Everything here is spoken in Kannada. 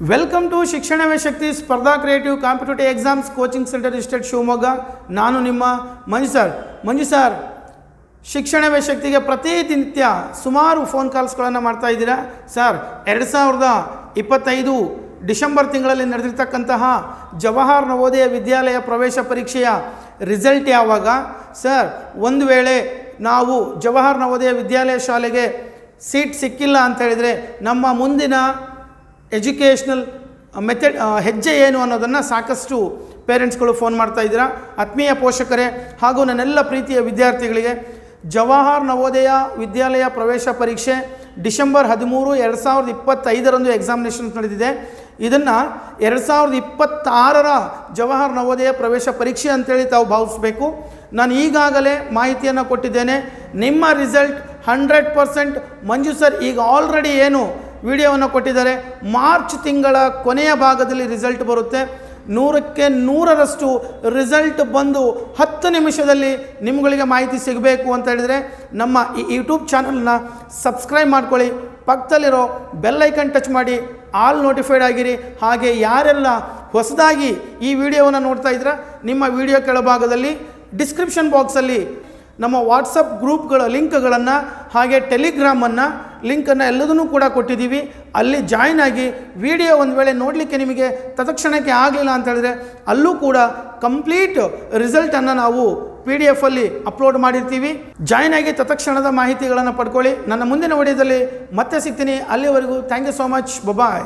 ವೆಲ್ಕಮ್ ಟು ಶಿಕ್ಷಣವೇ ಶಕ್ತಿ ಸ್ಪರ್ಧಾ creative competitive exams coaching centre ಇಸ್ಟೇಟ್ ಶಿವಮೊಗ್ಗ. ನಾನು ನಿಮ್ಮ ಮಂಜು ಸರ್ ಶಿಕ್ಷಣವೇ ಶಕ್ತಿಗೆ ಪ್ರತಿನಿತ್ಯ ಸುಮಾರು ಫೋನ್ ಕಾಲ್ಸ್ಗಳನ್ನು ಮಾಡ್ತಾ ಇದ್ದೀರಾ. ಸರ್ 2025 ಡಿಸೆಂಬರ್ ತಿಂಗಳಲ್ಲಿ ನಡೆದಿರ್ತಕ್ಕಂತಹ ಜವಾಹರ್ ನವೋದಯ ವಿದ್ಯಾಲಯ ಪ್ರವೇಶ ಪರೀಕ್ಷೆಯ ರಿಸಲ್ಟ್ ಯಾವಾಗ? ಸರ್, ಒಂದು ವೇಳೆ ನಾವು ಜವಾಹರ್ ನವೋದಯ ವಿದ್ಯಾಲಯ ಶಾಲೆಗೆ ಸೀಟ್ ಸಿಕ್ಕಿಲ್ಲ ಅಂತ ಹೇಳಿದರೆ ನಮ್ಮ ಮುಂದಿನ ಎಜುಕೇಷ್ನಲ್ ಮೆಥಡ್ ಹೆಜ್ಜೆ ಏನು ಅನ್ನೋದನ್ನು ಸಾಕಷ್ಟು ಪೇರೆಂಟ್ಸ್ಗಳು ಫೋನ್ ಮಾಡ್ತಾ ಇದ್ದೀರಾ. ಆತ್ಮೀಯ ಪೋಷಕರೇ ಹಾಗೂ ನನ್ನೆಲ್ಲ ಪ್ರೀತಿಯ ವಿದ್ಯಾರ್ಥಿಗಳಿಗೆ, ಜವಾಹರ್ ನವೋದಯ ವಿದ್ಯಾಲಯ ಪ್ರವೇಶ ಪರೀಕ್ಷೆ ಡಿಸೆಂಬರ್ 13, 2025 ಎಕ್ಸಾಮಿನೇಷನ್ಸ್ ನಡೆದಿದೆ. ಇದನ್ನು 2026 ಜವಾಹರ್ ನವೋದಯ ಪ್ರವೇಶ ಪರೀಕ್ಷೆ ಅಂತೇಳಿ ತಾವು ಭಾವಿಸಬೇಕು. ನಾನು ಈಗಾಗಲೇ ಮಾಹಿತಿಯನ್ನು ಕೊಟ್ಟಿದ್ದೇನೆ. ನಿಮ್ಮ ರಿಸಲ್ಟ್ 100% ಮಂಜು ಸರ್ ಈಗ ಆಲ್ರೆಡಿ ಏನು ವಿಡಿಯೋವನ್ನು ಕೊಟ್ಟಿದ್ದಾರೆ, ಮಾರ್ಚ್ ತಿಂಗಳ ಕೊನೆಯ ಭಾಗದಲ್ಲಿ ರಿಸಲ್ಟ್ ಬರುತ್ತೆ. 100ಕ್ಕೆ 100ರಷ್ಟು ರಿಸಲ್ಟ್ ಬಂದು 10 ನಿಮಿಷದಲ್ಲಿ ನಿಮ್ಗಳಿಗೆ ಮಾಹಿತಿ ಸಿಗಬೇಕು ಅಂತ ಹೇಳಿದರೆ ನಮ್ಮ ಈ ಯೂಟ್ಯೂಬ್ ಚಾನಲ್ನ ಸಬ್ಸ್ಕ್ರೈಬ್ ಮಾಡ್ಕೊಳ್ಳಿ, ಪಕ್ಕದಲ್ಲಿರೋ ಬೆಲ್ ಐಕನ್ ಟಚ್ ಮಾಡಿ ಆಲ್ ನೋಟಿಫೈಡ್ ಆಗಿರಿ. ಹಾಗೆ ಯಾರೆಲ್ಲ ಹೊಸದಾಗಿ ಈ ವಿಡಿಯೋವನ್ನು ನೋಡ್ತಾ ಇದ್ದೀರಾ, ನಿಮ್ಮ ವಿಡಿಯೋ ಕೆಳಭಾಗದಲ್ಲಿ ಡಿಸ್ಕ್ರಿಪ್ಷನ್ ಬಾಕ್ಸಲ್ಲಿ ನಮ್ಮ ವಾಟ್ಸಪ್ ಗ್ರೂಪ್ಗಳ ಲಿಂಕ್ಗಳನ್ನು ಹಾಗೆ ಟೆಲಿಗ್ರಾಮನ್ನು ಲಿಂಕನ್ನು ಎಲ್ಲದನ್ನೂ ಕೂಡ ಕೊಟ್ಟಿದ್ದೀವಿ. ಅಲ್ಲಿ ಜಾಯ್ನ್ ಆಗಿ ವಿಡಿಯೋ ಒಂದು ವೇಳೆ ನೋಡಲಿಕ್ಕೆ ನಿಮಗೆ ತತ್ಕ್ಷಣಕ್ಕೆ ಆಗಲಿಲ್ಲ ಅಂತ ಹೇಳಿದ್ರೆ ಅಲ್ಲೂ ಕೂಡ ಕಂಪ್ಲೀಟ್ ರಿಸಲ್ಟನ್ನು ನಾವು PDF ಅಲ್ಲಿ ಅಪ್ಲೋಡ್ ಮಾಡಿರ್ತೀವಿ. ಜಾಯ್ನ್ ಆಗಿ ತತ್ಕ್ಷಣದ ಮಾಹಿತಿಗಳನ್ನು ಪಡ್ಕೊಳ್ಳಿ. ನನ್ನ ಮುಂದಿನ ವಿಡಿಯೋದಲ್ಲಿ ಮತ್ತೆ ಸಿಗ್ತೀನಿ. ಅಲ್ಲಿವರೆಗೂ thank you so much. Bye.